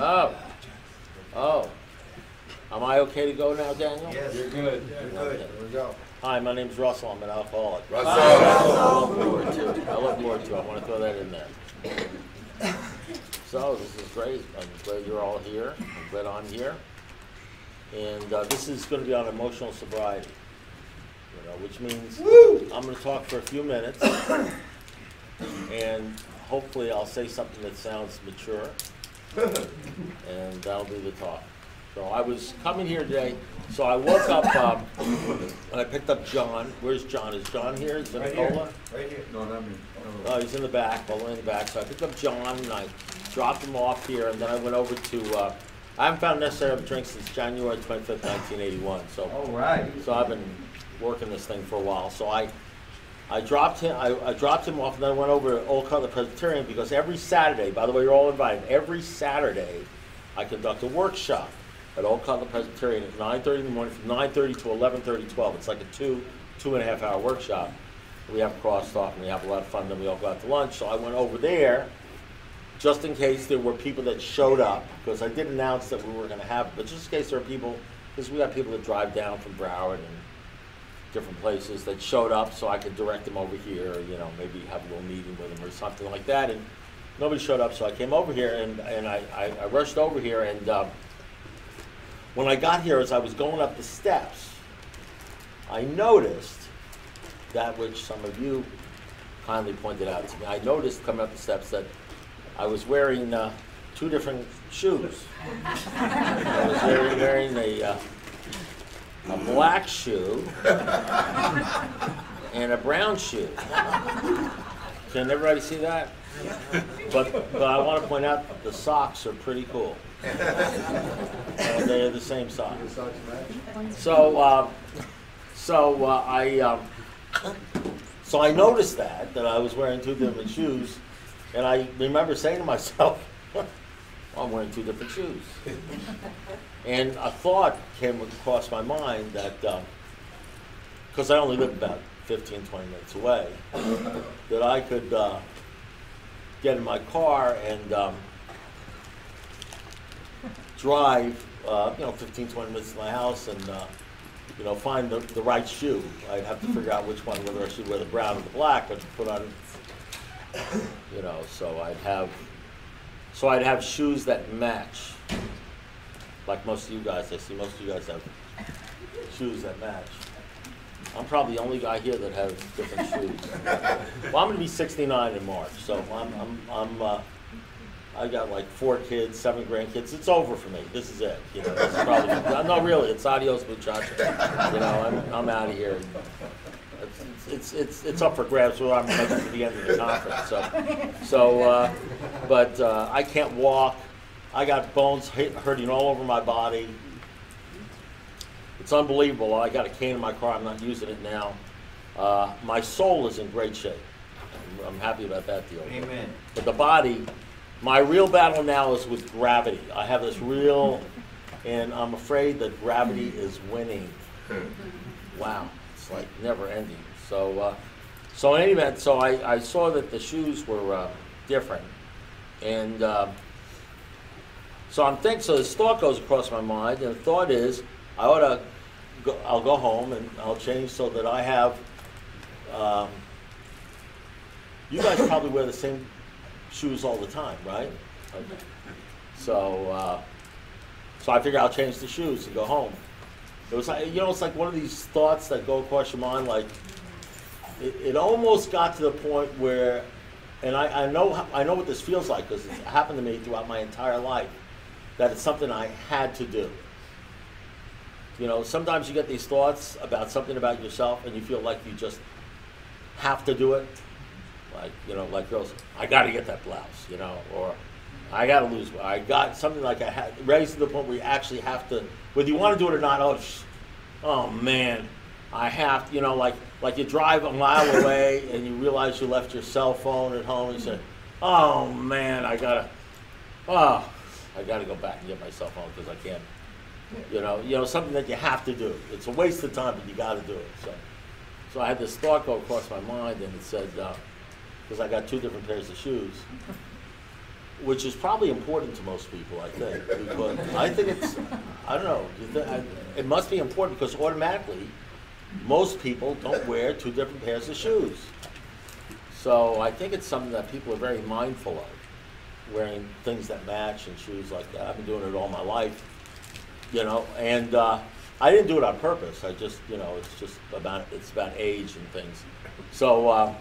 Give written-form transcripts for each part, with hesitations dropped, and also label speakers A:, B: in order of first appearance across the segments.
A: Oh. Oh. Am I okay to go now, Daniel?
B: Yes.
C: You're good.
B: You're good.
C: There we go.
A: Hi, my name's Russell. I'm an alcoholic.
C: Russell.
A: I look forward to it. I want to throw that in there. So, this is great. I'm glad you're all here. I'm glad I'm here. And this is going to be on emotional sobriety, which means I'm going to talk for a few minutes, and hopefully I'll say something that sounds mature, and that'll be the talk. So I was coming here today, so I woke up and I picked up John. Where's John? Is John here? Is it Nicola?
B: Right here.
C: No, not me.
A: Oh, he's in the back, all the way in the back. So I picked up John and I dropped him off here, and then I went over to, I haven't found necessary to drink since January 25th, 1981. So,
B: All right.
A: so I've been working this thing for a while. So I dropped him off, and then I went over to Old Cutler Presbyterian because every Saturday, by the way, you're all invited, every Saturday I conduct a workshop at Old Cutler Presbyterian at 9:30 in the morning, from 9:30 to 11:30, 12. It's like a two and a half hour workshop. We have crosstalk and we have a lot of fun, then we all go out to lunch. So I went over there just in case there were people that showed up, because I did announce that we were going to have it, but just in case there are people, because we got people that drive down from Broward and different places that showed up, so I could direct them over here, or, maybe have a little meeting with them or something like that. And nobody showed up, so I came over here, and I rushed over here, and when I got here, as I was going up the steps, I noticed that which some of you kindly pointed out to me. I noticed coming up the steps that I was wearing two different shoes. I was wearing a black shoe and a brown shoe. Can everybody see that? But I want to point out that the socks are pretty cool. They are the same socks. So I noticed that I was wearing two different shoes, and I remember saying to myself, well, I'm wearing two different shoes. And a thought came across my mind that, because I only live about 15, 20 minutes away, that I could get in my car and drive, 15, 20 minutes to my house and, find the right shoe. I'd have to figure out which one, whether I should wear the brown or the black, or to put on, so I'd have shoes that match. Like most of you guys, I see most of you guys have shoes that match. I'm probably the only guy here that has different shoes. Well, I'm going to be 69 in March, so I got like 4 kids, 7 grandkids. It's over for me. This is it. This is probably no, really. It's adios muchacha. I'm out of here. It's up for grabs whether I'm making it to the end of the conference. But I can't walk. I got bones hurting all over my body. It's unbelievable. I got a cane in my car. I'm not using it now. My soul is in great shape. I'm happy about that deal.
B: Amen.
A: But the body, my real battle now is with gravity. I have this real, and I'm afraid that gravity is winning. Wow, it's like never ending. So in any event, I saw that the shoes were different, and so this thought goes across my mind, and the thought is, I'll go home and I'll change so that I have. You guys probably wear the same shoes all the time, right? Okay. So I figure I'll change the shoes and go home. It was like, it's like one of these thoughts that go across your mind. Like it almost got to the point where, and I know what this feels like because it's happened to me throughout my entire life. That it's something I had to do. Sometimes you get these thoughts about something about yourself, and you feel like you just have to do it. Like girls, I got to get that blouse, or I got to lose. I got something like I had raised to the point where you actually have to, whether you want to do it or not. Oh man, I have. Like you drive a mile away and you realize you left your cell phone at home, and you say, oh man, I gotta go back and get my cell phone because I can't. Something that you have to do. It's a waste of time, but you got to do it. So I had this thought go across my mind, and it said, because I got 2 different pairs of shoes, which is probably important to most people, I think. Because I think it's, I don't know, it must be important because automatically most people don't wear two different pairs of shoes. So I think it's something that people are very mindful of, wearing things that match and shoes like that. I've been doing it all my life, you know, and I didn't do it on purpose. I just, you know, it's about age and things. So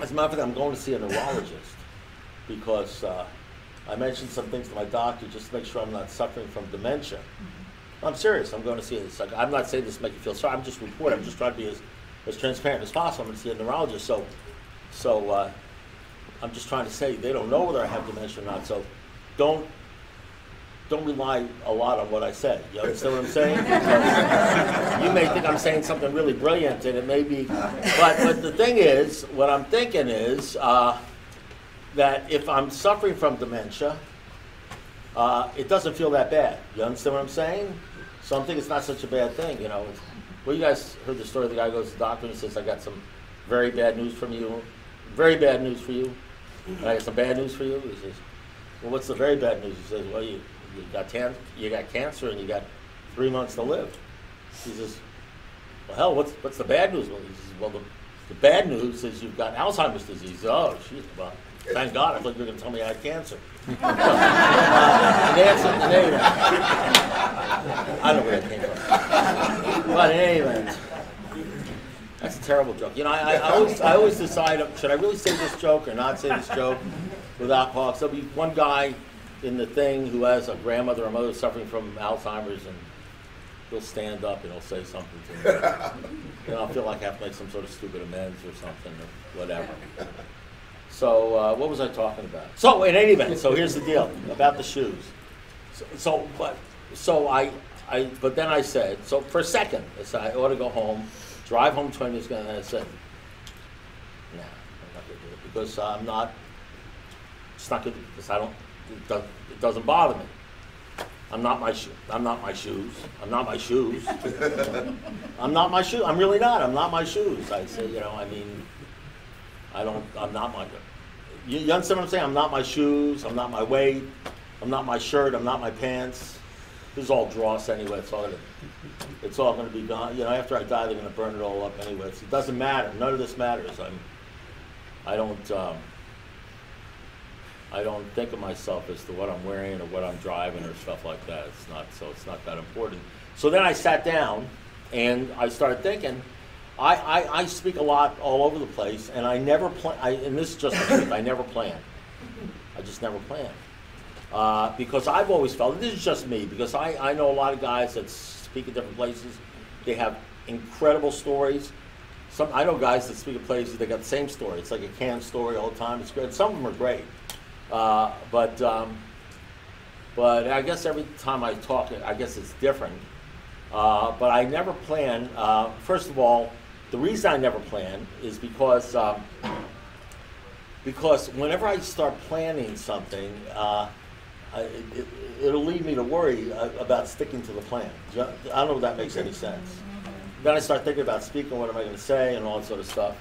A: as a matter of fact, I'm going to see a neurologist because I mentioned some things to my doctor just to make sure I'm not suffering from dementia. I'm serious. I'm going to see this. I'm not saying this to make you feel sorry. I'm just reporting. I'm just trying to be as transparent as possible. I'm going to see a neurologist. So I'm just trying to say they don't know whether I have dementia or not. So don't rely a lot on what I say. You understand what I'm saying? Because you may think I'm saying something really brilliant, and it may be. But the thing is, what I'm thinking is that if I'm suffering from dementia, it doesn't feel that bad. You understand what I'm saying? So I'm thinking it's not such a bad thing, you know. Well, you guys heard the story. The guy goes to the doctor and he says, "I got some very bad news from you. Very bad news for you. And I got some bad news for you." He says, "Well, what's the very bad news?" He says, "Well, you got cancer and you got 3 months to live." He says, "Well, hell, what's the bad news?" Well, he says, "Well, the bad news is you've got Alzheimer's disease." "Oh, shit, well, thank God. I thought you were going to tell me I had cancer." I don't know where that came from. But in any event, that's a terrible joke. You know, I always decide, should I really say this joke or not say this joke with alcohol? Because there'll be one guy in the thing who has a grandmother or mother suffering from Alzheimer's, and he'll stand up and he'll say something to me. And I'll feel like I have to make some sort of stupid amends or something or whatever. So what was I talking about? So in any event, so here's the deal about the shoes. But then I said, so for a second, I said I ought to go home, drive home 20 minutes ago, and I said, nah, I'm not going to do it because I'm not. It's not good because I don't. It doesn't bother me. I'm not my shoes. I'm not my shoes. I'm not my shoes. I'm not my shoes. I'm really not. I'm not my shoes. I say, you know, I mean, I'm not my. You understand what I'm saying? I'm not my shoes. I'm not my weight. I'm not my shirt. I'm not my pants. This is all dross anyway. It's all going to be gone. You know, after I die, they're going to burn it all up anyway. It doesn't matter. None of this matters. I don't think of myself as to what I'm wearing or what I'm driving or stuff like that. It's not that important. So then I sat down and I started thinking. I speak a lot all over the place, and I never plan. And this is just the truth. I never plan. I just never plan because I've always felt, this is just me, because I know a lot of guys that speak at different places. They have incredible stories. I know guys that speak at places, they got the same story. It's like a canned story all the time. It's great. Some of them are great, but I guess every time I talk, I guess it's different. But I never plan. First of all, the reason I never plan is because whenever I start planning something, it'll lead me to worry about sticking to the plan. I don't know if that makes any sense. Then I start thinking about speaking, what am I going to say, and all that sort of stuff.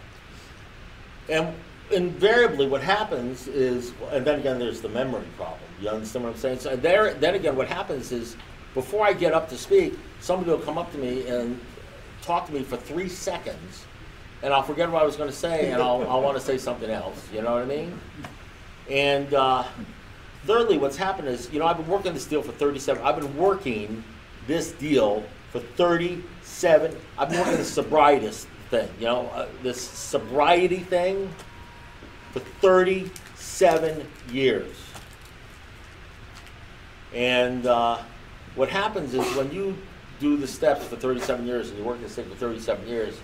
A: And invariably what happens is, and then again there's the memory problem. You understand what I'm saying? So then again what happens is, before I get up to speak, somebody will come up to me and talk to me for 3 seconds, and I'll forget what I was going to say, and I'll want to say something else. You know what I mean? And thirdly, what's happened is, you know, I've been working this deal for 37. I've been working this deal for 37. I've been working this sobriety thing. You know, this sobriety thing for 37 years. And what happens is when you do the steps for 37 years and you work this thing for 37 years,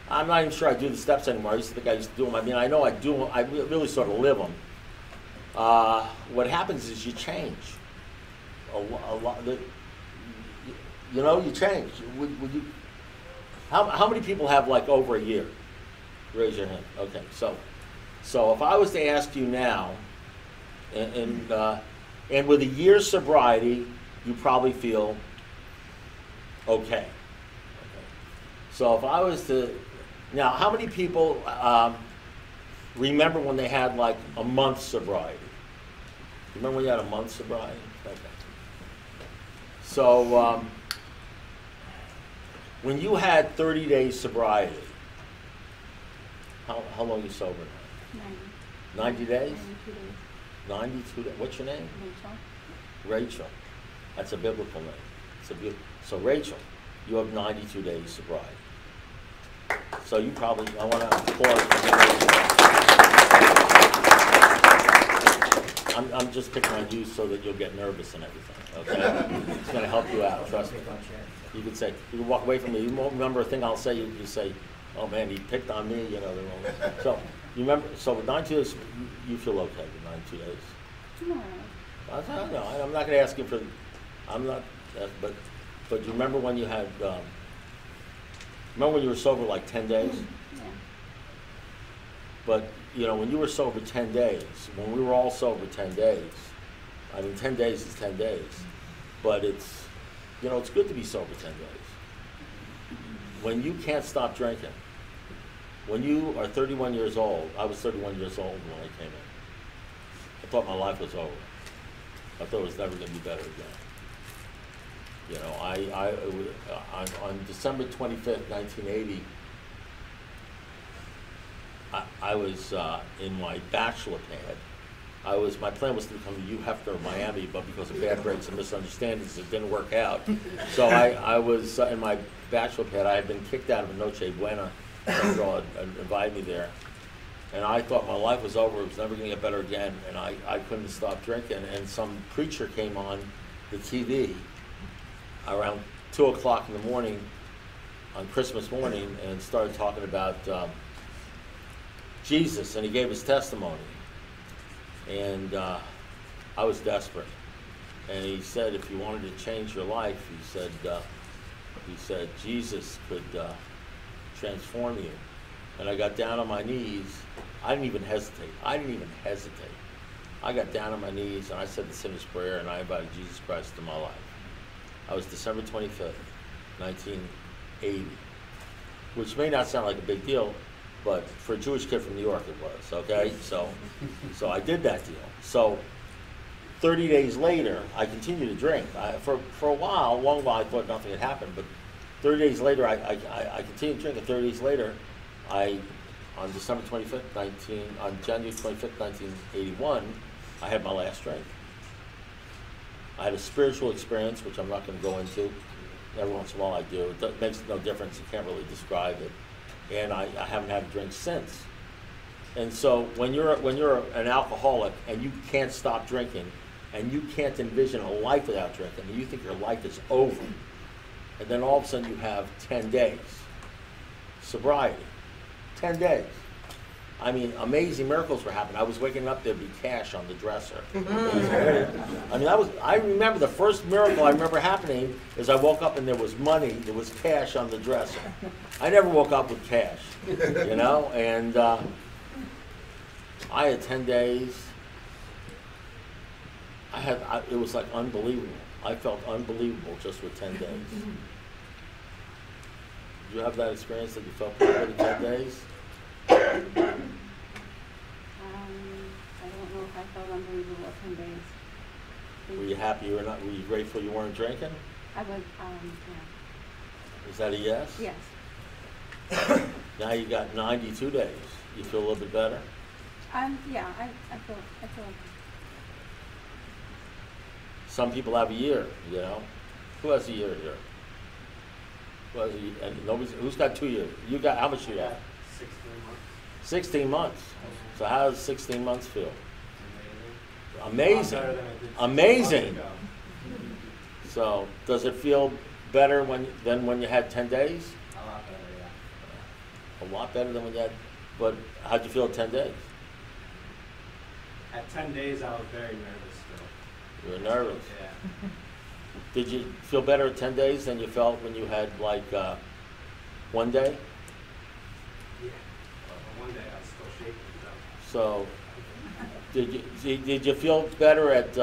A: I'm not even sure I do the steps anymore. I used to think I used to do them. I mean, I know I do them. I really sort of live them. What happens is you change. A lot. You know, you change. Would you? How many people have like over a year? Raise your hand. Okay, so if I was to ask you now, and with a year's sobriety, you probably feel okay. So if I was to, now how many people remember when they had like a month's sobriety? Remember when you had a month sobriety? Okay. So, when you had 30 days sobriety, how long you sober now? 90 days?
B: 92 days.
A: 92 days. What's your name?
B: Rachel.
A: Rachel. That's a biblical name. It's a so Rachel, you have 92 days sobriety. So you probably, I want to applaud for I'm just picking on you so that you'll get nervous and everything, okay? It's going to help you out, trust me. You could say, you can walk away from me, you won't remember a thing I'll say, you say, oh man, he picked on me, you know. So, you remember, so with 92 days, you feel okay with 92 days?
B: No.
A: No, I'm not going to ask you for, I'm not, but you remember when you had, remember when you were sober like 10 days?
B: Yeah.
A: But, you know, when you were sober 10 days, when we were all sober 10 days, I mean, 10 days is 10 days, but it's, you know, it's good to be sober 10 days. When you can't stop drinking, when you are 31 years old, I was 31 years old when I came in. I thought my life was over. I thought it was never going to be better again. You know, on December 25th, 1980, I was in my bachelor pad. My plan was to become the Hugh Hefner of Miami, but because of bad breaks and misunderstandings, it didn't work out. So I was in my bachelor pad. I had been kicked out of Noche Buena. That girl had invited me there. And I thought my life was over, it was never going to get better again, and I couldn't stop drinking. And some preacher came on the TV around 2 o'clock in the morning on Christmas morning and started talking about Jesus, and he gave his testimony. And I was desperate. And he said, if you wanted to change your life, he said Jesus could transform you. And I got down on my knees. I didn't even hesitate. I got down on my knees and I said the sinner's prayer and I invited Jesus Christ into my life. I was December 25th, 1980, which may not sound like a big deal, but for a Jewish kid from New York it was, okay? So I did that deal. So 30 days later, I continued to drink. For a long while I thought nothing had happened, but 30 days later, I continued drinking. 30 days later, on December 25th, on January 25th, 1981, I had my last drink. I had a spiritual experience, which I'm not going to go into. Every once in a while I do. It makes no difference. You can't really describe it. And I haven't had a drink since. And so when you're an alcoholic and you can't stop drinking, and you can't envision a life without drinking, and you think your life is over, and then all of a sudden you have 10 days sobriety. 10 days. I mean, amazing miracles were happening. I was waking up, there'd be cash on the dresser. I mean, I remember the first miracle I remember happening is I woke up and there was money, there was cash on the dresser. I never woke up with cash, you know, and I had 10 days. It was like unbelievable. I felt unbelievable just with 10 days. Did you have that experience that you felt pretty good in 10 days?
B: I don't know if I felt unbelievable 10 days.
A: Were you happy or not? Were you grateful you weren't drinking?
B: I was, yeah.
A: Is that a yes?
B: Yes.
A: Now you got 92 days. You feel a little bit better?
B: Yeah, I feel okay.
A: Some people have a year, you know. Who has a year here? Who has a year? And who's got 2 years? You got, how much you got?
C: 16 months.
A: 16 months. So how does 16 months feel? Amazing. Amazing. So does it feel better than when you had 10 days?
C: A lot better, yeah.
A: A lot better than when you had, but how'd you feel at 10 days?
C: At 10 days, I was very nervous still.
A: You were nervous.
C: Yeah.
A: Did you feel better at 10 days than you felt when you had like 1 day?
C: Yeah. One day I was still shaking.
A: So did you feel better at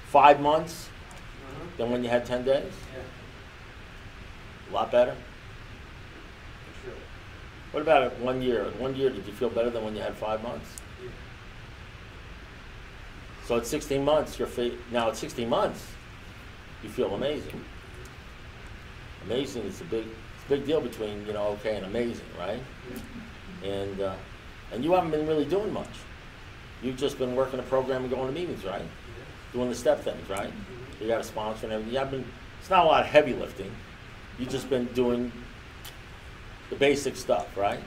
A: 5 months than when you had 10 days?
C: Yeah.
A: A lot better?
C: For sure.
A: What about at 1 year? In 1 year, did you feel better than when you had 5 months?
C: Yeah.
A: So at 16 months, now at 16 months, you feel amazing. Amazing is it's a big deal between, you know, okay and amazing, right? And you haven't been really doing much. You've just been working a program and going to meetings, right? Doing the step things, right? You got a sponsor and everything. It's not a lot of heavy lifting. You've just been doing the basic stuff, right?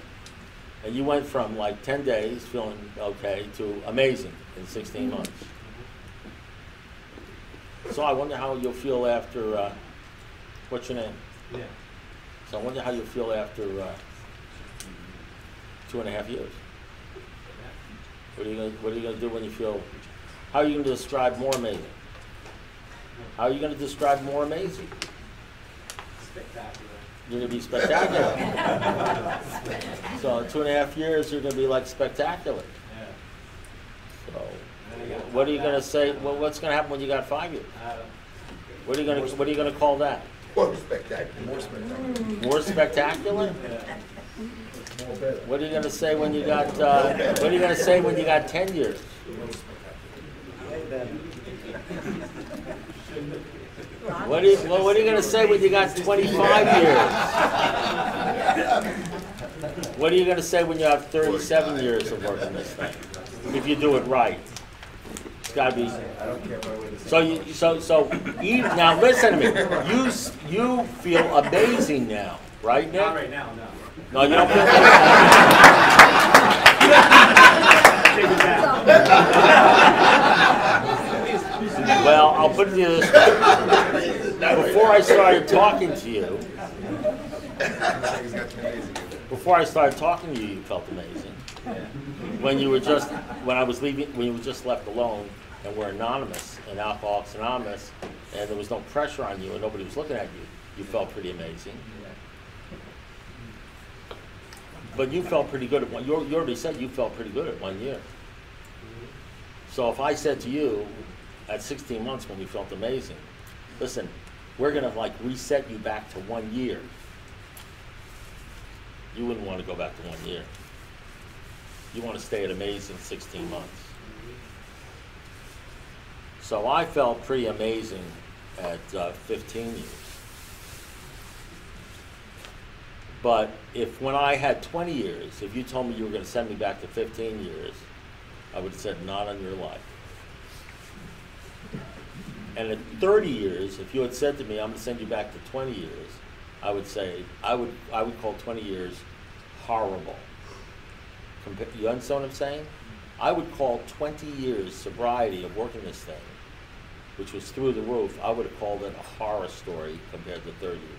A: And you went from like 10 days feeling okay to amazing in 16 months. So I wonder how you'll feel after, what's your name?
C: Yeah.
A: So I wonder how you'll feel after 2.5 years. What are you gonna do when you feel, how are you gonna describe more amazing? How are you gonna describe more amazing?
C: Spectacular.
A: You're gonna be spectacular. So in 2.5 years, you're gonna be like spectacular.
C: Yeah.
A: So what are you gonna say? Well, what's gonna happen when you got 5 years? What are you gonna call that?
D: More spectacular. More spectacular.
A: More spectacular?
D: More better.
A: What are you gonna say when you got? What are you gonna say when you got 10 years? What are you gonna say when you got 25 years? What are you gonna say when you have 37 years of working this thing? If you do it right, it's gotta be.
D: I don't care about what
A: Now listen to me. You feel amazing now, right, Nick?
C: Not right now, no.
A: No, you don't feel Well, I'll put it to you this way. Before I started talking to you, you felt amazing. When you were just left alone and were anonymous in Alcoholics Anonymous, and there was no pressure on you and nobody was looking at you, you felt pretty amazing. But you felt pretty good at one. You already said you felt pretty good at 1 year. So if I said to you, at 16 months when you felt amazing, listen, we're gonna like reset you back to 1 year. You wouldn't want to go back to 1 year. You want to stay at amazing 16 months. So I felt pretty amazing at 15 years. But when I had 20 years, if you told me you were going to send me back to 15 years, I would have said, not on your life. And at 30 years, if you had said to me, I'm going to send you back to 20 years, I would say, I would call 20 years horrible. You understand what I'm saying? I would call 20 years sobriety of working this thing, which was through the roof, I would have called it a horror story compared to 30 years.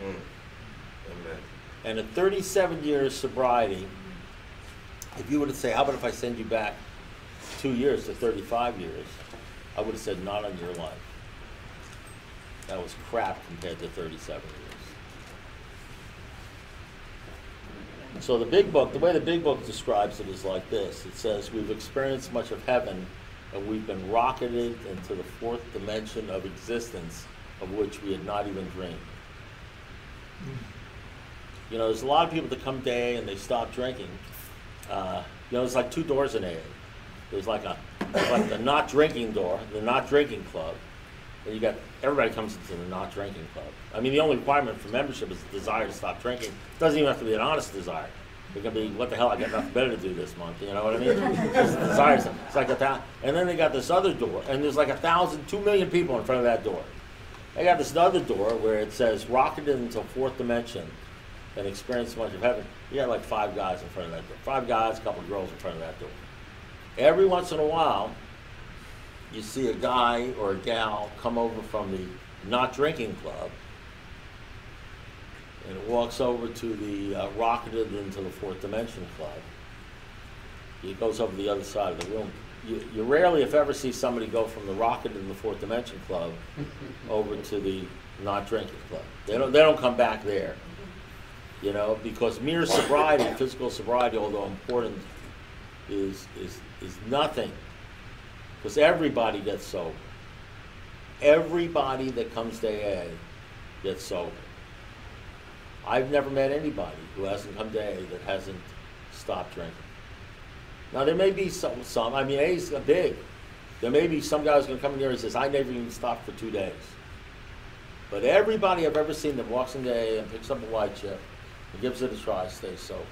D: Amen.
A: And at 37 years sobriety, if you were to say, how about if I send you back 2 years to 35 years, I would have said, not on your life. That was crap compared to 37 years. So the big book, the way the big book describes it is like this. It says, we've experienced much of heaven, and we've been rocketed into the fourth dimension of existence, of which we had not even dreamed. You know, there's a lot of people that come to AA and they stop drinking. You know, there's like two doors in AA. There's like the not drinking door, the not drinking club. And you got, everybody comes into the not drinking club. I mean, the only requirement for membership is the desire to stop drinking. It doesn't even have to be an honest desire. It can be, what the hell, I got nothing better to do this month, you know what I mean? It's the desire, it's like and then they got this other door, and there's like 2 million people in front of that door. They got this other door where it says, rocketed into fourth dimension and experience much of heaven. You got like 5 guys in front of that door. 5 guys, a couple of girls in front of that door. Every once in a while, you see a guy or a gal come over from the not drinking club and it walks over to the rocketed into the fourth dimension club. It goes over the other side of the room. You rarely, if ever, see somebody go from the rocketed in the fourth dimension club over to the not drinking club. They don't come back there, you know, because mere sobriety, physical sobriety, although important, is nothing. Because everybody gets sober. Everybody that comes to AA gets sober. I've never met anybody who hasn't come to AA that hasn't stopped drinking. Now there may be some I mean, AA's big. There may be some guy who's going to come in here and says, I never even stopped for 2 days. But everybody I've ever seen that walks in AA and picks up a white chip and gives it a try stays sober.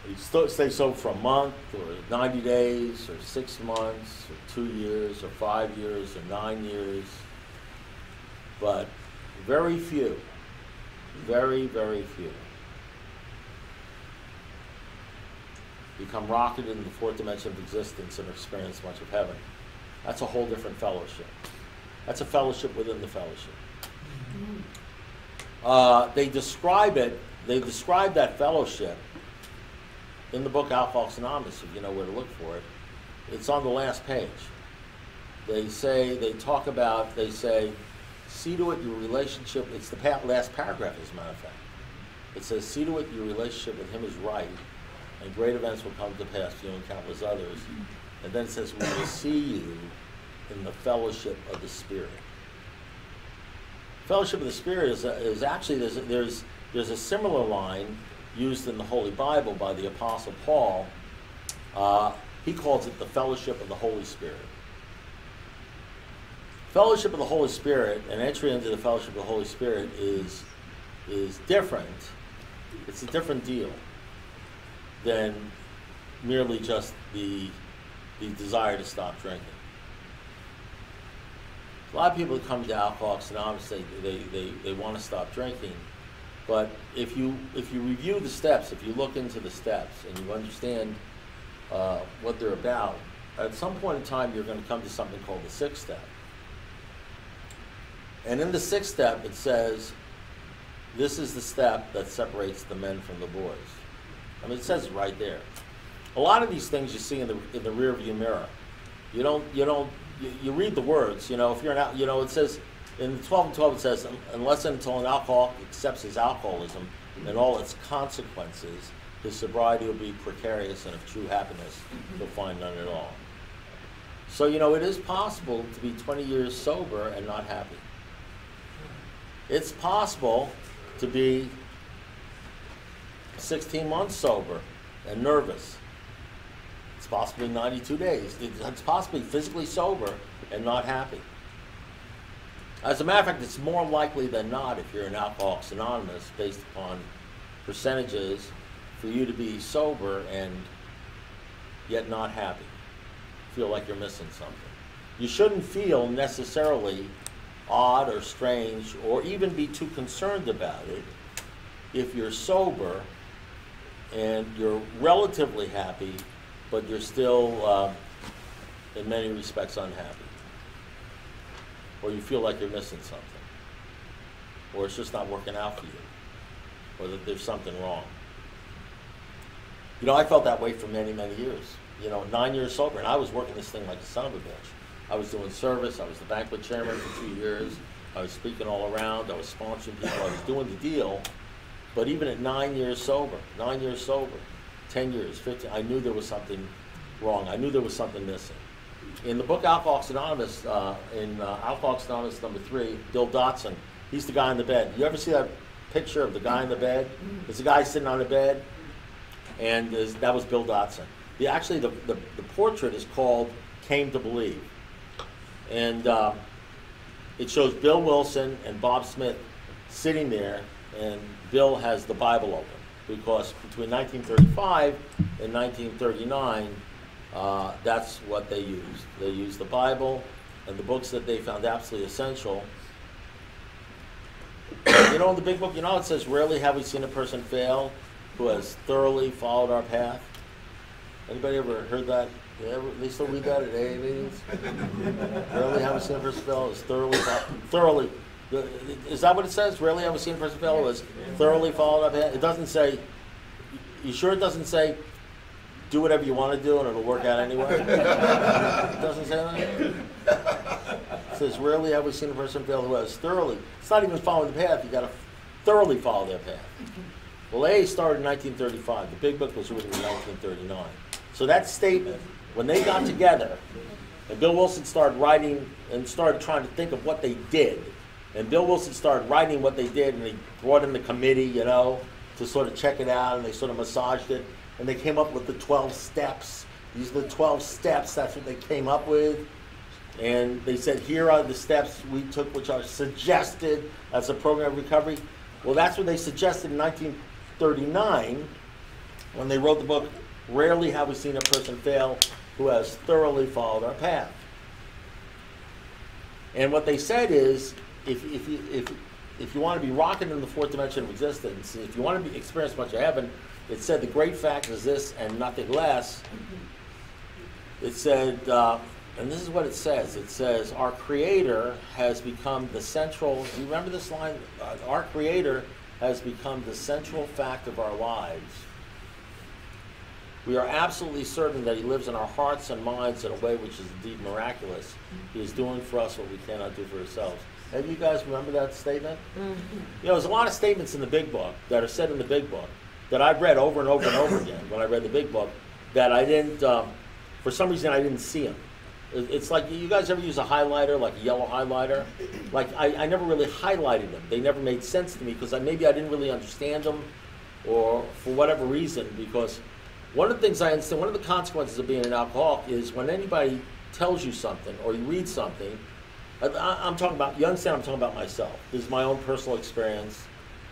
A: You stay sober for a month, or 90 days, or 6 months, or 2 years, or 5 years, or 9 years. But very few, very, very few, become rocketed into the fourth dimension of existence and experience much of heaven. That's a whole different fellowship. That's a fellowship within the fellowship. They describe that fellowship in the book Alcoholics Anonymous, if you know where to look for it. It's on the last page. They say, see to it your relationship, it's the last paragraph as a matter of fact. It says, see to it your relationship with him is right, and great events will come to pass for you and countless others. And then it says, we will see you in the fellowship of the Spirit. Fellowship of the Spirit is actually, there's a similar line used in the Holy Bible by the Apostle Paul. He calls it the fellowship of the Holy Spirit. Fellowship of the Holy Spirit and entry into the fellowship of the Holy Spirit is different. It's a different deal than merely just the desire to stop drinking. A lot of people that come to Alcoholics Anonymous, they want to stop drinking, but if you review the steps, if you look into the steps and you understand what they're about, at some point in time you're going to come to something called the sixth step. And in the sixth step it says, this is the step that separates the men from the boys. I mean, it says it right there. A lot of these things you see in the rear view mirror. You read the words, if you're not, it says, in 12:12 it says, unless and until an alcoholic accepts his alcoholism and all its consequences, his sobriety will be precarious, and of true happiness he'll find none at all. So, it is possible to be 20 years sober and not happy. It's possible to be 16 months sober and nervous. It's possibly 92 days. It's possibly physically sober and not happy. As a matter of fact, it's more likely than not, if you're in Alcoholics Anonymous, based upon percentages, for you to be sober and yet not happy. Feel like you're missing something. You shouldn't feel necessarily odd or strange or even be too concerned about it if you're sober and you're relatively happy, but you're still, in many respects, unhappy. Or you feel like you're missing something. Or it's just not working out for you. Or that there's something wrong. I felt that way for many, many years. 9 years sober, and I was working this thing like a son of a bitch. I was doing service, I was the banquet chairman for 2 years, I was speaking all around, I was sponsoring people, I was doing the deal. But even at 9 years sober, 10 years, 15, I knew there was something wrong. I knew there was something missing. In the book Alcoholics Anonymous, in Alcoholics Anonymous number 3, Bill Dotson, he's the guy in the bed. You ever see that picture of the guy in the bed? It's a guy sitting on the bed, and that was Bill Dotson. Actually, the portrait is called Came to Believe. And it shows Bill Wilson and Bob Smith sitting there, and Bill has the Bible open, because between 1935 and 1939, that's what they used. They used the Bible and the books that they found absolutely essential. In the big book, it says, rarely have we seen a person fail who has thoroughly followed our path. Anybody ever heard that? They still read that at AA meetings? Rarely have we seen a person fail who has thoroughly. Is that what it says? Rarely have we seen a person fail who has thoroughly followed our path? It doesn't say, you sure it doesn't say, do whatever you want to do and it'll work out anyway? It doesn't say that? It says, rarely have we seen a person fail who has thoroughly. It's not even following the path, you got to thoroughly follow their path. Well, AA started in 1935. The big book was written in 1939. So that statement, when they got together, and Bill Wilson started writing and started trying to think of what they did, and Bill Wilson started writing what they did, and he brought in the committee, to sort of check it out, and they sort of massaged it, and they came up with the 12 steps, These are the 12 steps. That's what they came up with. And they said, here are the steps we took, which are suggested as a program of recovery. Well, that's what they suggested in 1939 when they wrote the book, Rarely Have We Seen a Person Fail Who Has Thoroughly Followed Our Path. And what they said is, if you want to be rocking in the fourth dimension of existence, if you want to experience much of heaven, it said the great fact is this and nothing less. It said, and this is what it says. It says, our Creator has become the central, do you remember this line? Our Creator has become the central fact of our lives. We are absolutely certain that He lives in our hearts and minds in a way which is indeed miraculous. He is doing for us what we cannot do for ourselves. Have you guys remember that statement? You know, there's a lot of statements in the Big Book that are said in the Big Book that I've read over and over and over again when I read the Big Book that I didn't, for some reason I didn't see them. It's like, you guys ever use a highlighter, like a yellow highlighter? Like, I never really highlighted them. They never made sense to me because maybe I didn't really understand them, or for whatever reason, because one of the things I understand, one of the consequences of being an alcoholic is when anybody tells you something or you read something, I'm talking about, you understand, I'm talking about myself. This is my own personal experience.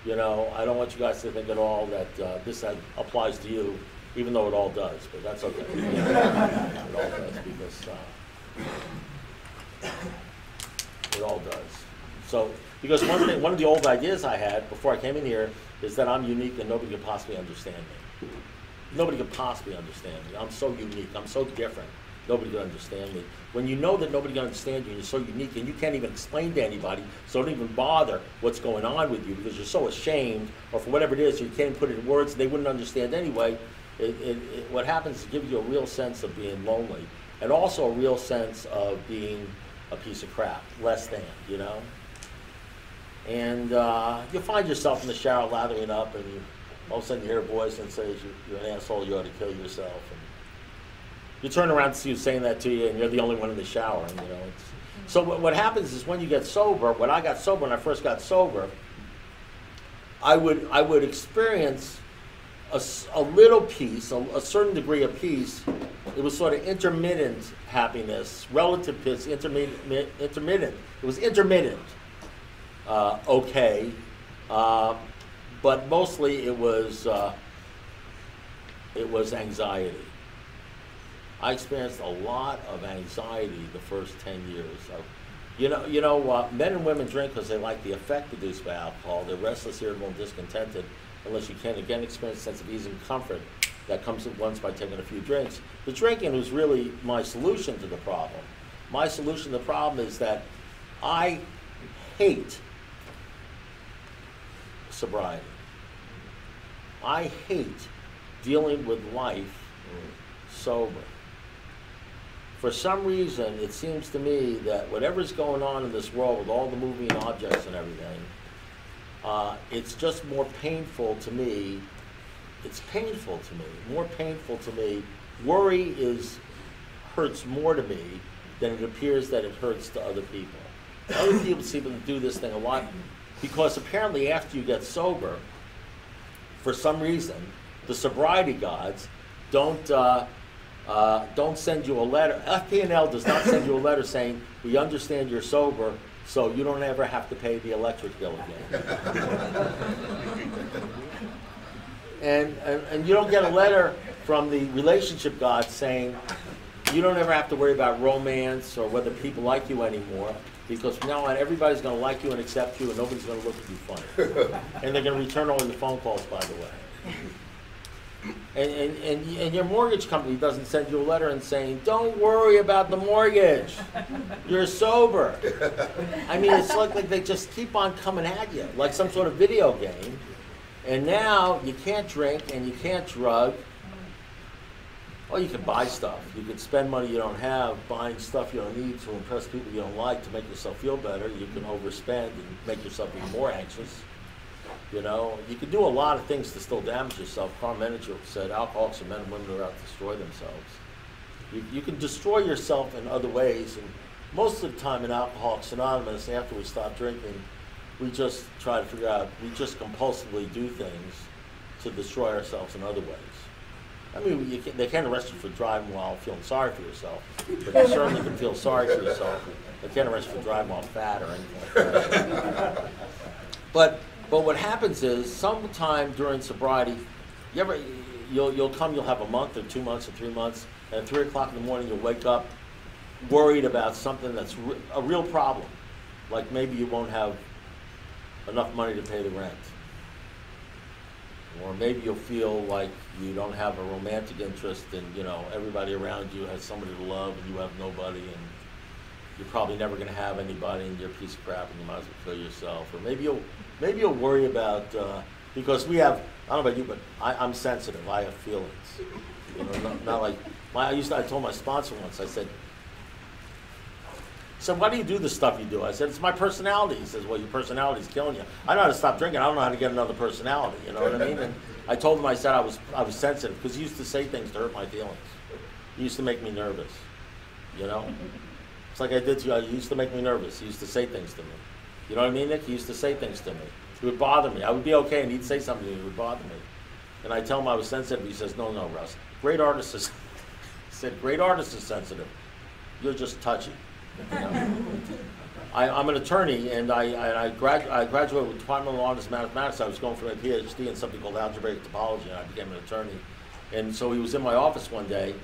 A: You know, I don't want you guys to think at all that this applies to you, even though it all does, but that's okay. It all does, because it all does. So, because one of the old ideas I had before I came in here is that I'm unique and nobody could possibly understand me. Nobody could possibly understand me. I'm so unique. I'm so different. Nobody can understand me. When you know that nobody can understand you and you're so unique and you can't even explain to anybody, so don't even bother what's going on with you because you're so ashamed, or for whatever it is, you can't put it in words, they wouldn't understand anyway. What happens is it gives you a real sense of being lonely, and also a real sense of being a piece of crap, less than, you know? And you find yourself in the shower lathering up, and all of a sudden you hear a voice and says, you're an asshole, you ought to kill yourself. And you turn around to see who's saying that to you, and you're the only one in the shower. And, you know, so what happens is when you get sober, when I got sober, when I first got sober, I would experience a little peace, a certain degree of peace. It was sort of intermittent happiness, relative peace, intermittent. It was intermittent, okay, but mostly it was anxiety. I experienced a lot of anxiety the first 10 years. Men and women drink because they like the effect produced by alcohol. They're restless, irritable, and discontented unless you can, again, experience a sense of ease and comfort that comes at once by taking a few drinks. The drinking was really my solution to the problem. My solution to the problem is that I hate sobriety. I hate dealing with life sober. For some reason, it seems to me that whatever's going on in this world with all the moving objects and everything, it's just more painful to me. It's painful to me, more painful to me. Worry hurts more to me than it appears that it hurts to other people. Other people seem to do this thing a lot because apparently after you get sober, for some reason, the sobriety gods don't send you a letter. FP&L does not send you a letter saying, we understand you're sober, so you don't ever have to pay the electric bill again. and you don't get a letter from the relationship gods saying, you don't ever have to worry about romance or whether people like you anymore, because from now on everybody's going to like you and accept you and nobody's going to look at you funny. And they're going to return all your phone calls, by the way. And your mortgage company doesn't send you a letter and saying, don't worry about the mortgage, you're sober. I mean, it's like they just keep on coming at you, like some sort of video game. And now you can't drink and you can't drug. Well, you can buy stuff. You can spend money you don't have, buying stuff you don't need to impress people you don't like to make yourself feel better. You can overspend and make yourself even more anxious. You know, you can do a lot of things to still damage yourself. Carl Manager said alcoholics are men and women who are out to destroy themselves. You can destroy yourself in other ways, and most of the time in Alcoholics Anonymous, after we stop drinking, we just try to figure out, we just compulsively do things to destroy ourselves in other ways. I mean, they can't arrest you for driving while feeling sorry for yourself, but you certainly can feel sorry for yourself. They can't arrest you for driving while fat or anything like that. But what happens is, sometime during sobriety, you'll have a month or 2 months or 3 months, and at 3 o'clock in the morning you'll wake up worried about something that's a real problem. Like maybe you won't have enough money to pay the rent. Or maybe you'll feel like you don't have a romantic interest and, everybody around you has somebody to love and you have nobody, and you're probably never going to have anybody and you're a piece of crap and you might as well kill yourself. Or maybe you'll worry about, because we have, I don't know about you, but I'm sensitive. I have feelings. Not like, I told my sponsor once, I said, why do you do the stuff you do? I said, it's my personality. He says, well, your personality's killing you. I know how to stop drinking. I don't know how to get another personality. You know what I mean? And I told him, I said I was sensitive, because he used to say things to hurt my feelings. He used to make me nervous. It's like I did to you. He used to make me nervous. He used to say things to me. You know what I mean, Nick? He used to say things to me. It would bother me. I would be okay, and he'd say something to me that would bother me. And I tell him I was sensitive. He says, no, Russ. Great artists is, he said, great artists are sensitive. You're just touchy. I'm an attorney, and I graduated with Department of Law and Mathematics. I was going for my PhD in something called algebraic topology, and I became an attorney. And so he was in my office one day,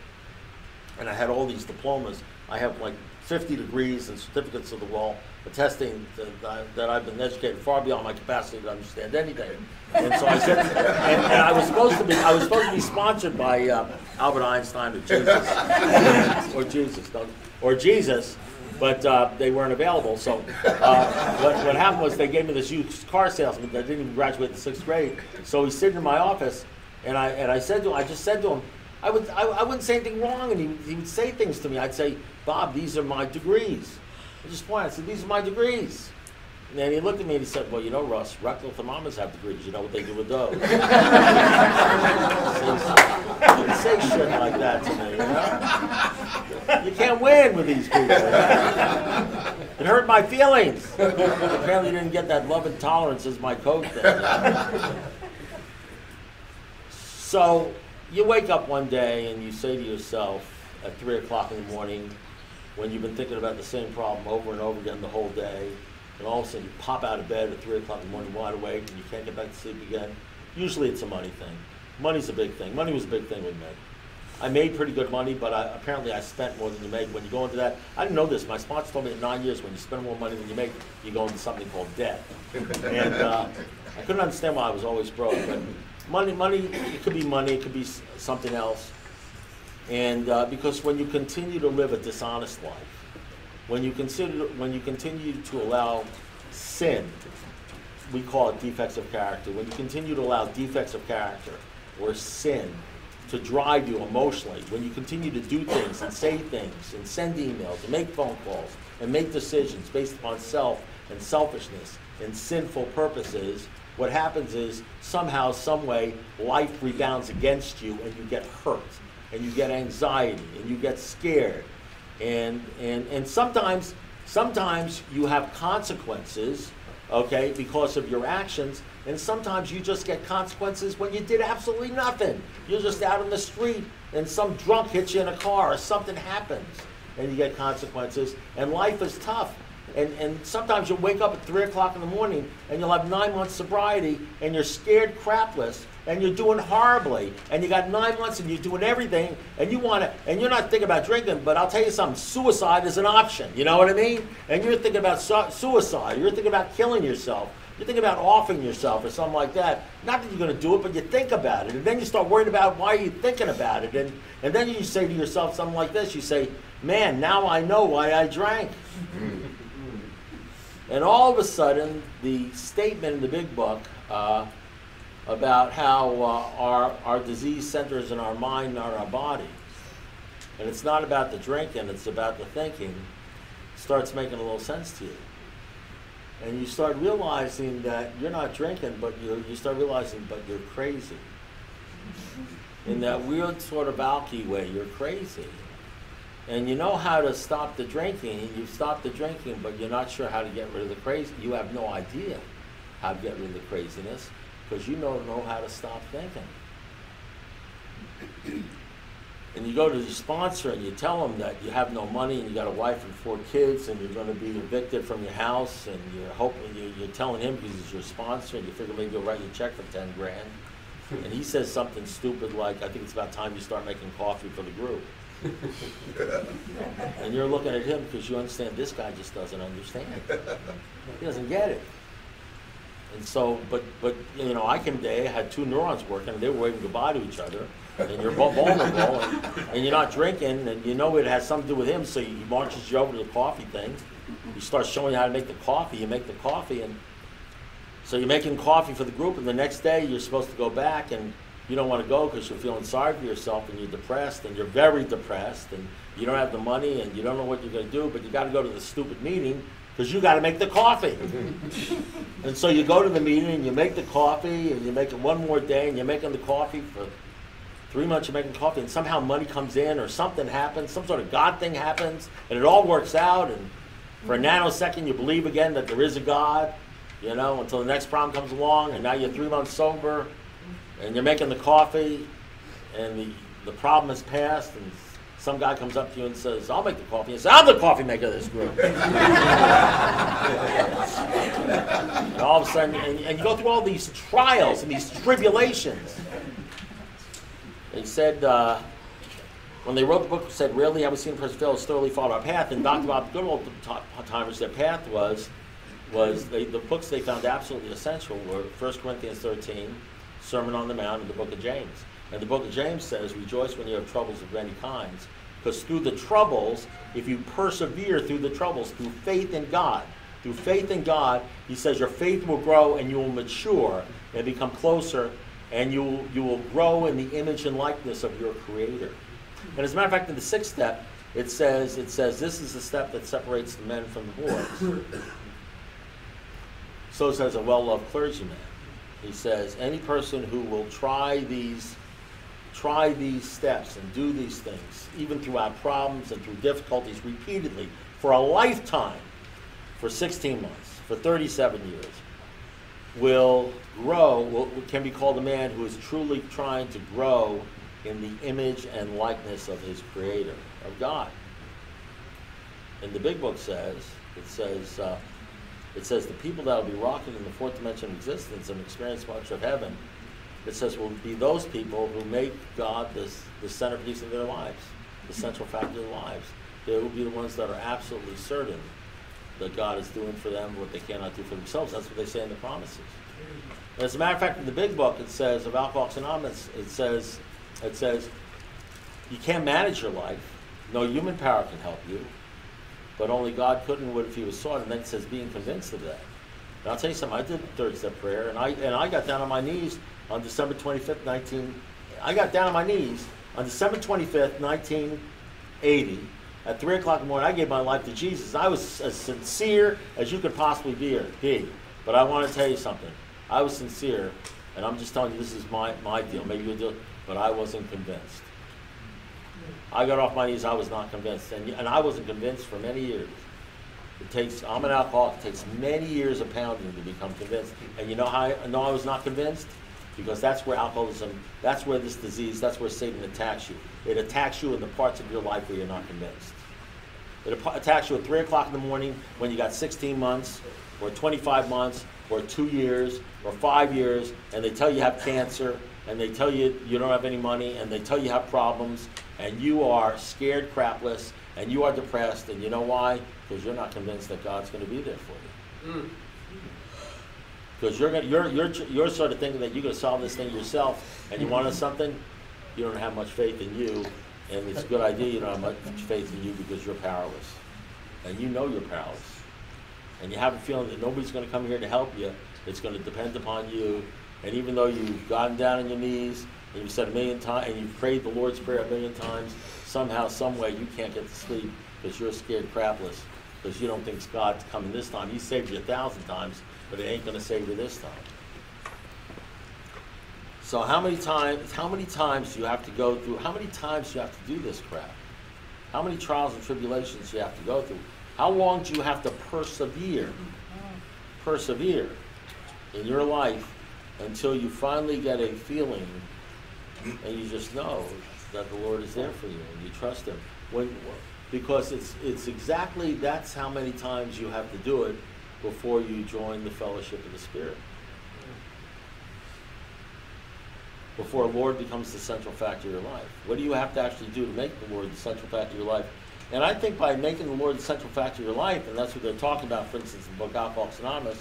A: and I had all these diplomas. I have like 50 degrees and certificates of the wall attesting that I've been educated far beyond my capacity to understand anything. And so I said, and I was supposed to be sponsored by Albert Einstein or Jesus, but they weren't available. So what happened was they gave me this used car salesman that didn't even graduate in 6th grade. So he's sitting in my office, and I just said to him, I wouldn't say anything wrong, and he would say things to me. I'd say, Bob, these are my degrees. I just pointed. I said, these are my degrees. And then he looked at me and he said, well, Russ, rectal thermometers have degrees. You know what they do with those? You don't say shit like that to me, You can't win with these people. It hurt my feelings. Apparently you didn't get that love and tolerance as my coach then. So you wake up one day and you say to yourself at 3 o'clock in the morning, when you've been thinking about the same problem over and over again the whole day, and all of a sudden you pop out of bed at 3 o'clock in the morning wide awake and you can't get back to sleep again. Usually it's a money thing. Money's a big thing. Money was a big thing with me. I made pretty good money, but apparently I spent more than you make. When you go into that, I didn't know this. My sponsor told me in 9 years, when you spend more money than you make, you go into something called debt. And I couldn't understand why I was always broke. But money, it could be money, it could be something else. And because when you continue to live a dishonest life, when you continue to allow sin, we call it defects of character. When you continue to allow defects of character or sin to drive you emotionally, when you continue to do things and say things and send emails and make phone calls and make decisions based upon self and selfishness and sinful purposes, what happens is somehow, some way, life rebounds against you and you get hurt and you get anxiety and you get scared. And sometimes you have consequences, okay, because of your actions, and sometimes you just get consequences when you did absolutely nothing. You're just out in the street and some drunk hits you in a car or something happens and you get consequences, and life is tough. And sometimes you'll wake up at 3 o'clock in the morning and you'll have 9 months sobriety and you're scared crapless and you're doing horribly and you got 9 months and you're doing everything and you're not thinking about drinking, but I'll tell you something, suicide is an option, you know what I mean? And you're thinking about suicide, you're thinking about killing yourself, you're thinking about offing yourself or something like that. Not that you're going to do it, but you think about it, and then you start worrying about why you're thinking about it, and then you say to yourself something like this, you say, man, now I know why I drank. And all of a sudden, the statement in the big book about how our disease centers in our mind, not our body, and it's not about the drinking, it's about the thinking, starts making a little sense to you. And you start realizing that you're not drinking, but you start realizing, but you're crazy. In that weird sort of alky way, you're crazy. And you know how to stop the drinking, you stop the drinking, but you're not sure how to get rid of the crazy. You have no idea how to get rid of the craziness because you don't know how to stop thinking. And you go to the sponsor and you tell them that you have no money and you got a wife and 4 kids and you're going to be evicted from your house, and you're telling him because he's your sponsor, and you figure maybe he'll write you a check for 10 grand. And he says something stupid like, I think it's about time you start making coffee for the group. And you're looking at him because you understand this guy just doesn't understand. He doesn't get it. And so, but you know, I had 2 neurons working and they were waving goodbye to each other. And you're vulnerable, and you're not drinking, and you know it has something to do with him, so he marches you over to the coffee thing. He starts showing you how to make the coffee. You make the coffee, and so you're making coffee for the group, and the next day you're supposed to go back, and you don't want to go because you're feeling sorry for yourself, and you're depressed, and you're very depressed, and you don't have the money, and you don't know what you're going to do, but you got to go to the stupid meeting because you got to make the coffee. And so you go to the meeting, and you make the coffee, and you make it one more day, and you're making the coffee for 3 months. You're making coffee, and somehow money comes in, or something happens, some sort of God thing happens, and it all works out, and for a nanosecond you believe again that there is a God, you know, until the next problem comes along, and now you're 3 months sober, and you're making the coffee, and the problem has passed, and some guy comes up to you and says, I'll make the coffee, and you say, I'm the coffee maker of this group. And all of a sudden, and you go through all these trials and these tribulations. They said, when they wrote the book, said, rarely have we seen a person fail to thoroughly follow our path. And talked about the good old timers, their path was the books they found absolutely essential were 1 Corinthians 13, Sermon on the Mount, and the book of James. And the book of James says, rejoice when you have troubles of many kinds. Because through the troubles, if you persevere through the troubles, through faith in God, he says your faith will grow and you will mature and become closer, and you will grow in the image and likeness of your Creator. And as a matter of fact, in the 6th step, it says this is the step that separates the men from the boys. So says a well-loved clergyman. He says any person who will try these steps and do these things, even throughout problems and through difficulties repeatedly, for a lifetime, for 16 months, for 37 years, will grow, can be called a man who is truly trying to grow in the image and likeness of his Creator, of God. And the big book says, it says the people that will be rocking in the 4th dimension of existence and experience much of heaven, it says will be those people who make God the centerpiece of their lives, the central factor of their lives. They will be the ones that are absolutely certain that God is doing for them what they cannot do for themselves. That's what they say in the promises. And as a matter of fact, in the big book, it says of Alcoholics Anonymous, it says you can't manage your life. No human power can help you, but only God could and would if He was sought. And then it says being convinced of that. And I'll tell you something. I did the 3rd step prayer, and I got down on my knees on December 25th, 1980. At 3 o'clock in the morning, I gave my life to Jesus. I was as sincere as you could possibly be. But I want to tell you something. I was sincere, and I'm just telling you this is my deal. Maybe you'll do it, but I wasn't convinced. I got off my knees. I was not convinced, and I wasn't convinced for many years. I'm an alcoholic. It takes many years of pounding to become convinced. And you know how I know I was not convinced? Because that's where alcoholism, that's where this disease, that's where Satan attacks you. It attacks you in the parts of your life where you're not convinced. It attacks you at 3 o'clock in the morning when you got 16 months, or 25 months, or 2 years, or 5 years, and they tell you have cancer, and they tell you you don't have any money, and they tell you have problems, and you are scared crapless, and you are depressed, and you know why? Because you're not convinced that God's going to be there for you. Because you're sort of thinking that you're going to solve this thing yourself, and you wanted something, you don't have much faith in you, and it's a good idea you don't have much faith in you because you're powerless. And you know you're powerless. And you have a feeling that nobody's going to come here to help you. It's going to depend upon you. And even though you've gotten down on your knees, and you've said 1,000,000 times, and you've prayed the Lord's Prayer 1,000,000 times, somehow, some way, you can't get to sleep because you're scared crapless, because you don't think God's coming this time. He saved you 1,000 times, but it ain't going to save you this time. So how many times do you have to go through, how many times do you have to do this crap? How many trials and tribulations do you have to go through? How long do you have to persevere in your life until you finally get a feeling and you just know that the Lord is there for you, and you trust Him. Because it's exactly, that's how many times you have to do it before you join the fellowship of the Spirit. Before the Lord becomes the central factor of your life. What do you have to actually do to make the Lord the central factor of your life? And I think by making the Lord the central factor of your life, and that's what they're talking about, for instance, in the book Alcoholics Anonymous,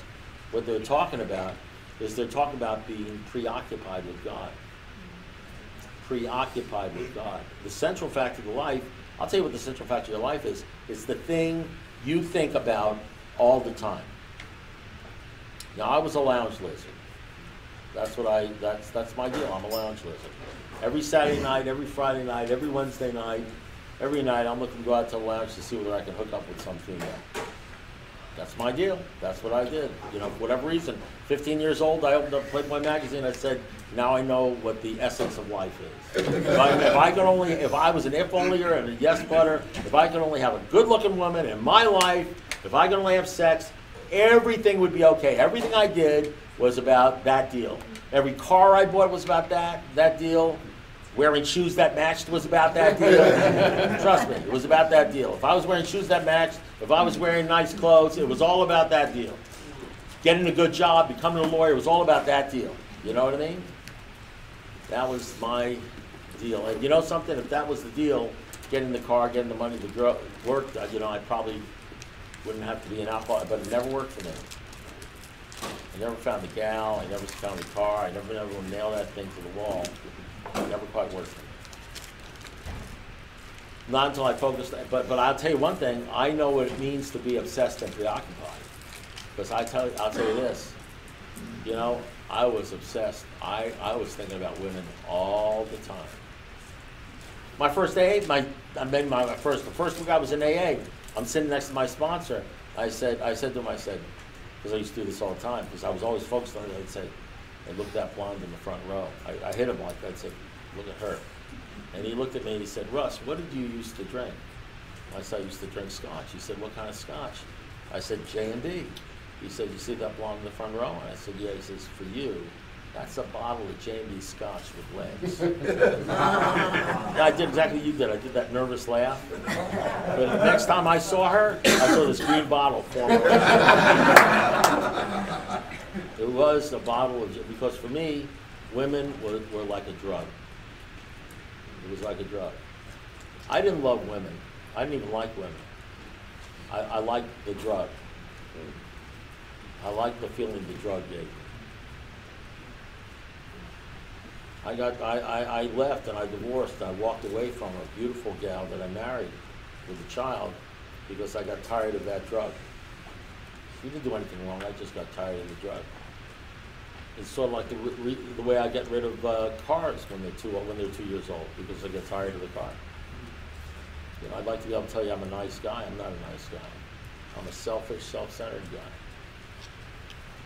A: what they're talking about is they're talking about being preoccupied with God. Preoccupied with God. The central factor of your life, I'll tell you what the central factor of your life is. It's the thing you think about all the time. Now, I was a lounge lizard. That's my deal. I'm a lounge lizard. Every Saturday night, every Friday night, every Wednesday night, every night, I'm looking to go out to the lounge to see whether I can hook up with some female. That's my deal. That's what I did. You know, for whatever reason. 15 years old, I opened up Playboy magazine. I said, now I know what the essence of life is. If I was an if-onlyer and a yes-butter, if I could only have a good-looking woman in my life, if I could only have sex, everything would be okay. Everything I did was about that deal. Every car I bought was about that deal. Wearing shoes that matched was about that deal. Trust me, it was about that deal. If I was wearing shoes that matched, if I was wearing nice clothes, it was all about that deal. Getting a good job, becoming a lawyer, was all about that deal. You know what I mean? That was my deal. And you know something? If that was the deal, getting the car, getting the money to work, you know, I probably wouldn't have to be an alcoholic, but it never worked for me. I never found the gal, I never found the car, I never nailed that thing to the wall. It never quite worked for me. Not until I focused, but I'll tell you one thing, I know what it means to be obsessed and preoccupied. Because I'll tell you this, you know, I was obsessed. I was thinking about women all the time. My first AA, the first week I was in AA, I'm sitting next to my sponsor. I said to him, because I used to do this all the time, because I was always focused on it, I'd say, I looked at that blonde in the front row. I hit him like that, I'd say, look at her. And he looked at me and he said, Russ, what did you used to drink? I said, I used to drink scotch. He said, what kind of scotch? I said, J&B. He said, you see that blonde in the front row? And I said, yeah. He says, for you, that's a bottle of J&B scotch with legs. I did exactly what you did. I did that nervous laugh. But the next time I saw her, I saw this green bottle forming. It was a bottle of, because for me, women were like a drug. It was like a drug. I didn't love women. I didn't even like women. I liked the drug. I liked the feeling the drug gave me. I left and I divorced and I walked away from a beautiful gal that I married with a child because I got tired of that drug. She didn't do anything wrong, I just got tired of the drug. It's sort of like the way I get rid of cars when they're 2 years old, because I get tired of the car. You know, I'd like to be able to tell you I'm a nice guy. I'm not a nice guy. I'm a selfish, self-centered guy.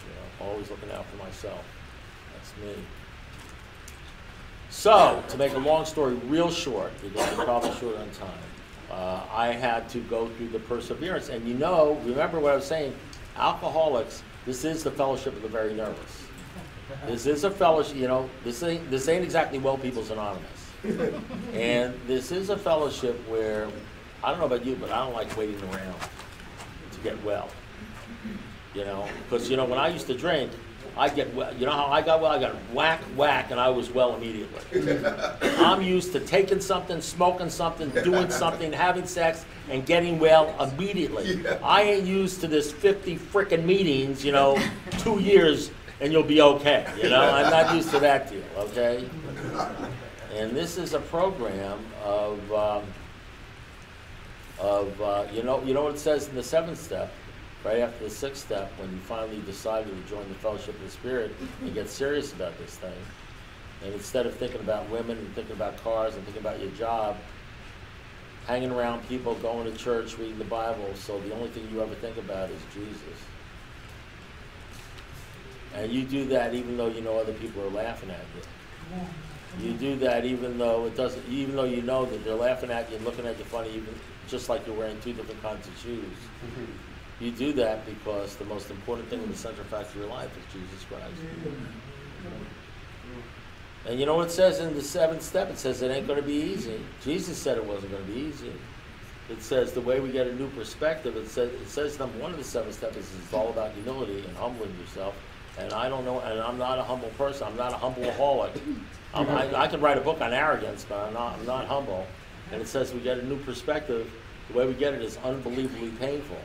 A: You know, always looking out for myself. That's me. So, to make a long story real short, because I'm probably short on time, I had to go through the perseverance. And you know, remember what I was saying, alcoholics, this is the fellowship of the very nervous. This is a fellowship, you know, this ain't exactly Well People's Anonymous. And this is a fellowship where, I don't know about you, but I don't like waiting around to get well. You know, because, you know, when I used to drink, I get well. You know how I got well? I got whack, and I was well immediately. I'm used to taking something, smoking something, doing something, having sex, and getting well immediately. Yeah. I ain't used to this 50 frickin' meetings, you know, 2 years, and you'll be okay. You know, I'm not used to that deal, okay? And this is a program of you know what it says in the 7th step? Right after the 6th step, when you finally decided to join the Fellowship of the Spirit and get serious about this thing, and instead of thinking about women and thinking about cars and thinking about your job, hanging around people, going to church, reading the Bible, so the only thing you ever think about is Jesus. And you do that even though you know other people are laughing at you. You do that even though even though you know that they're laughing at you and looking at you funny, even just like you're wearing 2 different kinds of shoes. You do that because the most important thing in the central factor of your life is Jesus Christ. And you know what it says in the 7th step? It says it ain't going to be easy. Jesus said it wasn't going to be easy. It says the way we get a new perspective, it says number 1 of the 7 steps is it's all about humility and humbling yourself. And I don't know, and I'm not a humble person. I'm not a humbleaholic. I could write a book on arrogance, but I'm not humble. And it says we get a new perspective. The way we get it is unbelievably painful.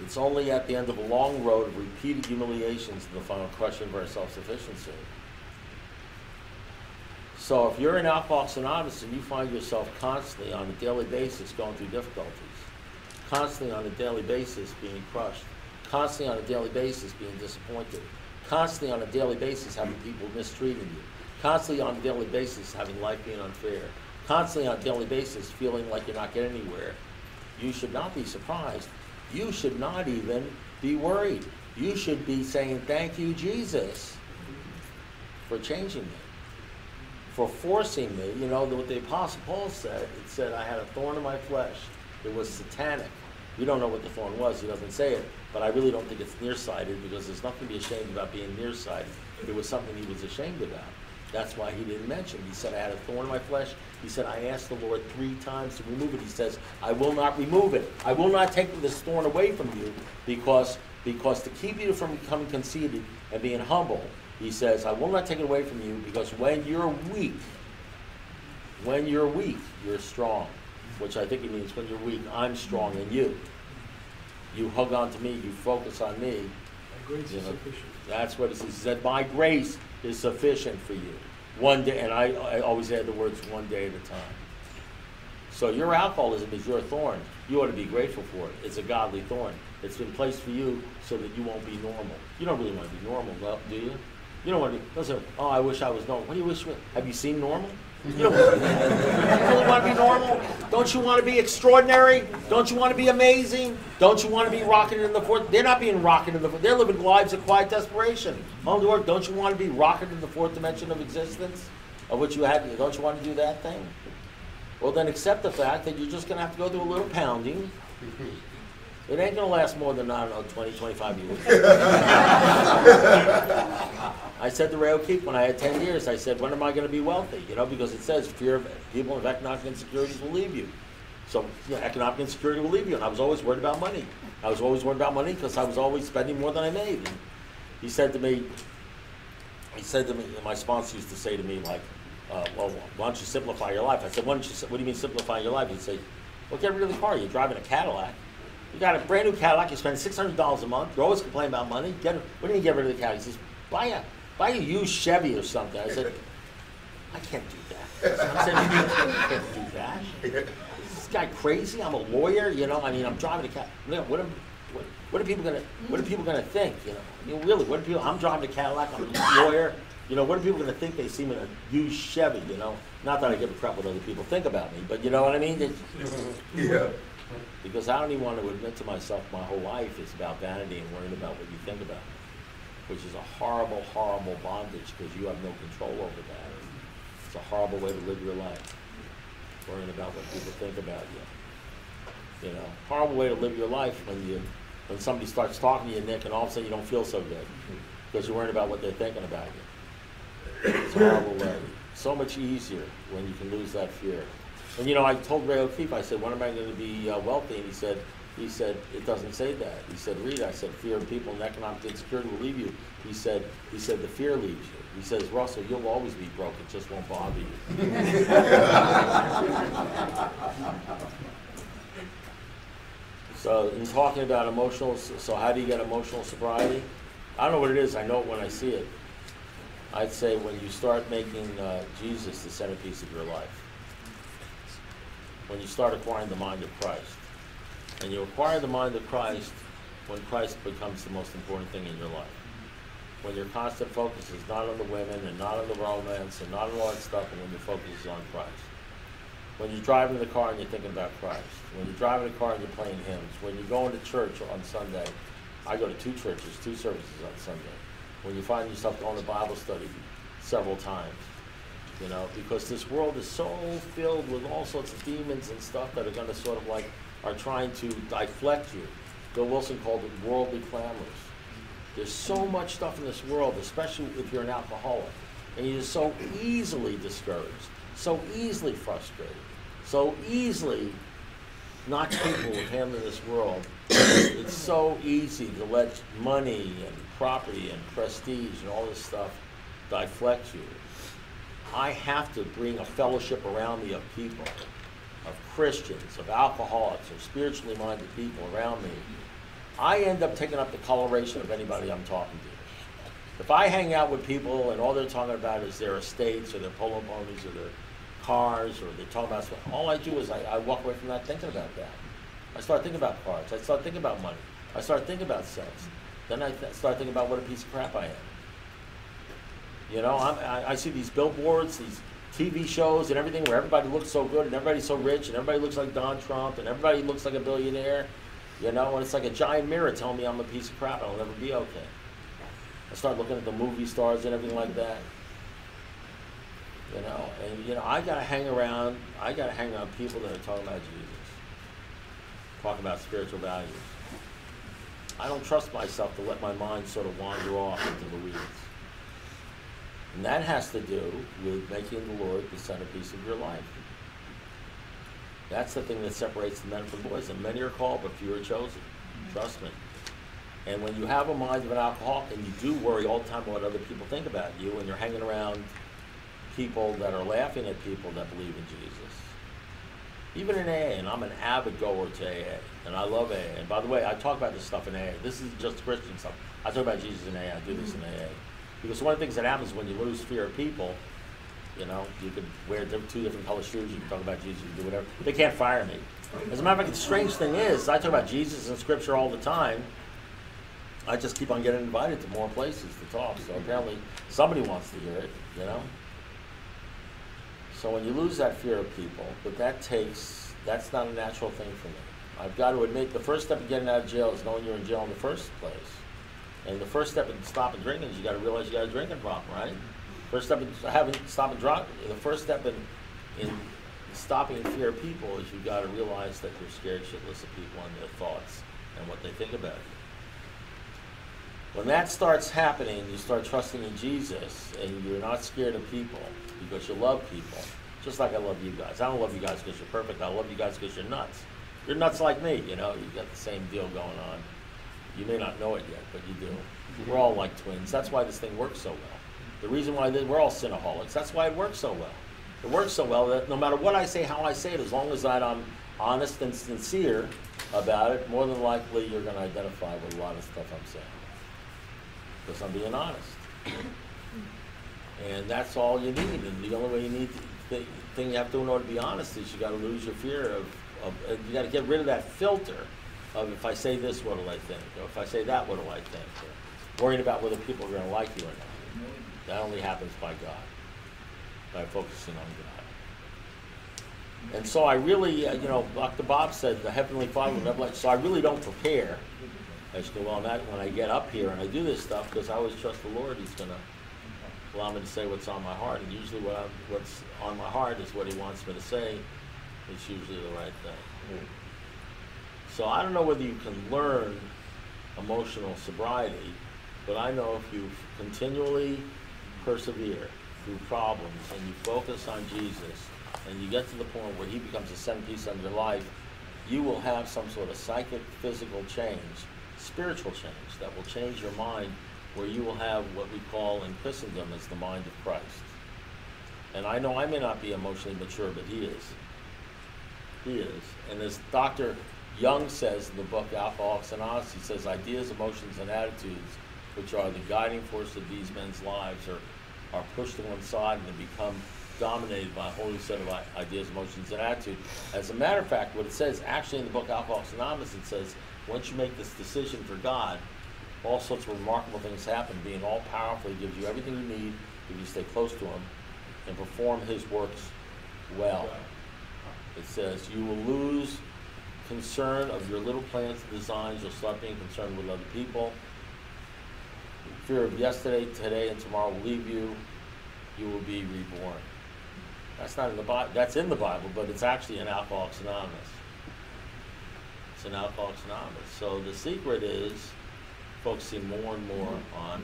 A: It's only at the end of a long road of repeated humiliations and the final crushing of our self-sufficiency. So if you're in Alcoholics Anonymous and you find yourself constantly on a daily basis going through difficulties, constantly on a daily basis being crushed, constantly on a daily basis being disappointed, constantly on a daily basis having people mistreating you, constantly on a daily basis having life being unfair, constantly on a daily basis feeling like you're not getting anywhere, you should not be surprised. You should not even be worried. You should be saying, thank you, Jesus, for changing me, for forcing me. You know, what the Apostle Paul said, it said, I had a thorn in my flesh. It was satanic. We don't know what the thorn was. He doesn't say it. But I really don't think it's nearsighted, because there's nothing to be ashamed about being nearsighted. It was something he was ashamed about. That's why he didn't mention it. He said, I had a thorn in my flesh. He said, I asked the Lord 3 times to remove it. He says, I will not remove it. I will not take this thorn away from you, because to keep you from becoming conceited and being humble, he says, I will not take it away from you, because when you're weak, you're strong. Which I think he means when you're weak, I'm strong in you. You hug on to me, you focus on me.
E: My grace is sufficient.
A: That's what it says. He said, my grace is sufficient for you. One day, and I always add the words, one day at a time. So your alcoholism is your thorn. You ought to be grateful for it. It's a godly thorn. It's been placed for you so that you won't be normal. You don't really want to be normal, do you? You don't want to be, listen, oh, I wish I was normal. What do you wish? Have you seen normal? You don't want to be You really want to be normal? Don't you want to be extraordinary? Don't you want to be amazing? Don't you want to be rocketed in the fourth? They're not being rocketed in the fourth. They're living lives of quiet desperation. Home to work, don't you want to be rocketed in the 4th dimension of existence? Of which you had, don't you want to do that thing? Well, then accept the fact that you're just going to have to go through a little pounding. It ain't going to last more than, I don't know, 20, 25 years. I said to Ray O'Keefe when I had 10 years, I said, when am I going to be wealthy? You know, because it says fear of people of economic insecurities will leave you. So, you know, economic insecurity will leave you. And I was always worried about money. I was always worried about money because I was always spending more than I made. And he said to me, my sponsor used to say to me, like, well, why don't you simplify your life? I said, what do you mean simplify your life? He'd say, well, get rid of the car. You're driving a Cadillac. You got a brand new Cadillac. You spend $600 a month. You're always complaining about money. What do you mean get rid of the Cadillac? He says, buy a used Chevy or something. I said, I can't do that. I said, I can't do that. Is this guy crazy? I'm a lawyer. You know, I mean, I'm driving a Cadillac. What are people gonna think? You know, I mean, really, what are people? I'm driving a Cadillac. I'm a lawyer. You know, what are people gonna think? They see me in a used Chevy. You know, not that I give a crap what other people think about me, but you know what I mean?
D: Yeah.
A: Because I don't even want to admit to myself my whole life is about vanity and worrying about what you think about me, which is a horrible, horrible bondage because you have no control over that. It's a horrible way to live your life, worrying about what people think about you. You know, horrible way to live your life when somebody starts talking to you, Nick, and all of a sudden you don't feel so good because you're worried about what they're thinking about you. It's a horrible way. So much easier when you can lose that fear. And you know, I told Ray O'Keefe, I said, when am I going to be wealthy? And he said, it doesn't say that. He said, read it. I said, fear of people and economic insecurity will leave you. He said, the fear leaves you. He says, Russell, you'll always be broke. It just won't bother you. So in talking about emotional, so how do you get emotional sobriety? I don't know what it is. I know it when I see it. I'd say when you start making Jesus the centerpiece of your life. When you start acquiring the mind of Christ. And you acquire the mind of Christ when Christ becomes the most important thing in your life. When your constant focus is not on the women and not on the romance and not on all that stuff, and when your focus is on Christ. When you're driving the car and you're thinking about Christ. When you're driving the car and you're playing hymns. When you're going to church on Sunday. I go to 2 churches, 2 services on Sunday. When you find yourself going to Bible study several times. You know, because this world is so filled with all sorts of demons and stuff that are going to sort of like, are trying to deflect you. Bill Wilson called it worldly clamors. There's so much stuff in this world, especially if you're an alcoholic. And you're so easily discouraged, so easily frustrated, so easily not capable of handling this world. It's so easy to let money and property and prestige and all this stuff deflect you. I have to bring a fellowship around me of people, of Christians, of alcoholics, of spiritually minded people around me. I end up taking up the coloration of anybody I'm talking to. If I hang out with people and all they're talking about is their estates or their polo ponies or their cars, or they're talking about stuff, all I do is I walk away from that thinking about that. I start thinking about cars. I start thinking about money. I start thinking about sex. Then I start thinking about what a piece of crap I am. You know, I see these billboards, these TV shows and everything where everybody looks so good and everybody's so rich and everybody looks like Don Trump and everybody looks like a billionaire, you know, and it's like a giant mirror telling me I'm a piece of crap and I'll never be okay. I start looking at the movie stars and everything like that. You know, and you know, I gotta hang around people that are talking about Jesus, talking about spiritual values. I don't trust myself to let my mind sort of wander off into the weeds. And that has to do with making the Lord the centerpiece of your life. That's the thing that separates the men from boys. And many are called, but few are chosen. Trust me. And when you have a mind of an alcoholic, and you do worry all the time what other people think about you, and you're hanging around people that are laughing at people that believe in Jesus. Even in AA, and I'm an avid goer to AA, and I love AA. And by the way, I talk about this stuff in AA. This is just Christian stuff. I talk about Jesus in AA. I do this in AA. Because one of the things that happens when you lose fear of people, you know, you can wear two different color shoes, you can talk about Jesus, you can do whatever. They can't fire me. As a matter of fact, the strange thing is, I talk about Jesus in Scripture all the time. I just keep on getting invited to more places to talk. So apparently somebody wants to hear it, you know. So when you lose that fear of people, but that's not a natural thing for me. I've got to admit, the first step in getting out of jail is knowing you're in jail in the first place. And the first step in stopping drinking is you got to realize you got a drinking problem, right? First step in stopping drunk. The first step in stopping fear of people is you got to realize that you're scared shitless of people and their thoughts and what they think about you. When that starts happening, you start trusting in Jesus, and you're not scared of people because you love people. Just like I love you guys. I don't love you guys because you're perfect. I love you guys because you're nuts. You're nuts like me, you know. You've got the same deal going on. You may not know it yet, but you do. We're all like twins. That's why this thing works so well. The reason why we're all sinaholics, that's why it works so well. It works so well that no matter what I say, how I say it, as long as that I'm honest and sincere about it, more than likely you're going to identify with a lot of stuff I'm saying. Because I'm being honest. And that's all you need. And the only way you need, the thing you have to do in order to be honest is you got to lose your fear of you got to get rid of that filter of if I say this, what will I think? Or if I say that, what will I think? Or worrying about whether people are going to like you or not. That only happens by God, by focusing on God. And so I really, you know, Dr. Bob said the Heavenly Father will never let you, so I really don't prepare as to, well, not when I get up here and I do this stuff, because I always trust the Lord. He's going to allow me to say what's on my heart. And usually what's on my heart is what he wants me to say. It's usually the right thing. So I don't know whether you can learn emotional sobriety, but I know if you continually persevere through problems and you focus on Jesus and you get to the point where he becomes a centerpiece of your life, you will have some sort of psychic, physical change, spiritual change that will change your mind, where you will have what we call in Christendom as the mind of Christ. And I know I may not be emotionally mature, but he is. He is. And as Dr. Young says in the book Alcoholics Anonymous, he says ideas, emotions, and attitudes, which are the guiding force of these men's lives, are pushed to one side and they become dominated by a whole new set of ideas, emotions, and attitudes. As a matter of fact, what it says actually in the book Alcoholics Anonymous, it says once you make this decision for God, all sorts of remarkable things happen. Being all-powerful, he gives you everything you need if you stay close to him and perform his works well. It says you will lose concern of your little plans and designs. You'll start being concerned with other people. Fear of yesterday, today, and tomorrow will leave you. You will be reborn. That's not in the Bible. That's in the Bible, but it's actually in Alcoholics Anonymous. It's in Alcoholics Anonymous. So the secret is focusing more and more on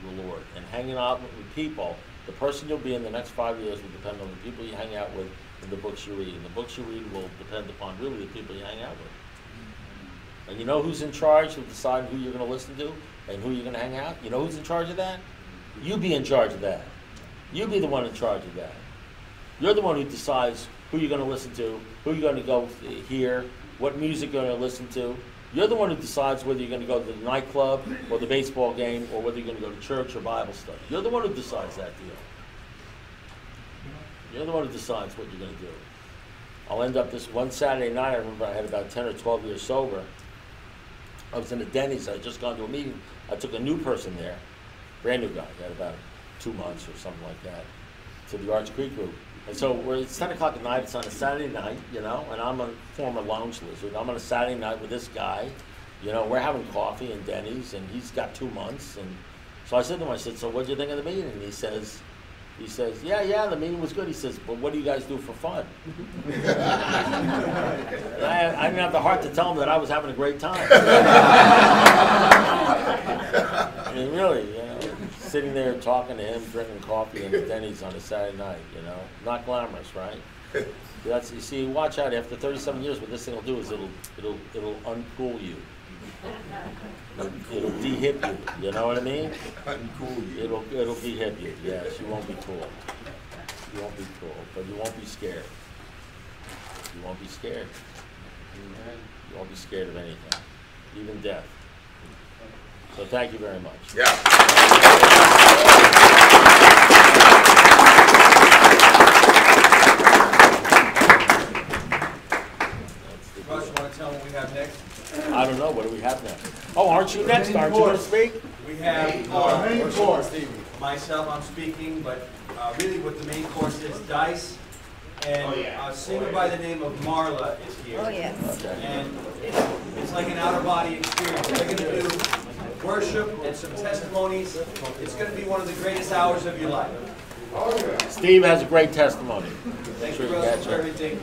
A: the Lord and hanging out with people The person you'll be in the next 5 years will depend on the people you hang out with and the books you read. And the books you read will depend upon really the people you hang out with. And you know who's in charge of deciding who you're going to listen to and who you're going to hang out? You know who's in charge of that? You be in charge of that. You be the one in charge of that. You're the one who decides who you're going to listen to, who you're going to go hear, what music you're going to listen to. You're the one who decides whether you're going to go to the nightclub or the baseball game or whether you're going to go to church or Bible study. You're the one who decides that deal. You're the one who decides what you're going to do. I'll end up this one Saturday night. I remember I had about 10 or 12 years sober. I was in a Denny's. I had just gone to a meeting. I took a new person there, brand new guy. He had about 2 months or something like that, to the Arch Creek group. And so it's 10 o'clock at night. It's on a Saturday night, you know, and I'm a former lounge lizard. I'm on a Saturday night with this guy. You know, we're having coffee in Denny's, and he's got 2 months. And so I said to him, I said, so what did you think of the meeting? And he says, yeah, the meeting was good. He says, but what do you guys do for fun? And I didn't have the heart to tell him that I was having a great time. I mean, really, you know, sitting there talking to him, drinking coffee in Denny's on a Saturday night, you know. Not glamorous, right? That's, you see, watch out. After 37 years, what this thing will do is it'll uncool you. It'll de-hip you. You know what I mean?
D: Uncool you.
A: It'll de-hip you. Yes, you won't be cool. You won't be cool, but you won't be scared. You won't be scared. You won't be scared of anything, even death. So thank you very much.
D: Yeah.
C: Russ, you want to tell them what we have next?
A: I don't know. What do we have next? Oh, aren't you next? Aren't you going to speak?
C: We have
D: Our main course.
C: myself, I'm speaking, but really what the main course is, Dice, and a singer by the name of Marla is here.
F: Oh, yes.
A: Okay.
C: And it's like an out-of-body experience. They're going to do worship and some testimonies. It's going to be one of the greatest hours of your life.
A: Steve has a great testimony.
C: Thank
A: Sure
C: you,
A: you
C: Russ,
A: catch
C: for
A: it.
C: everything.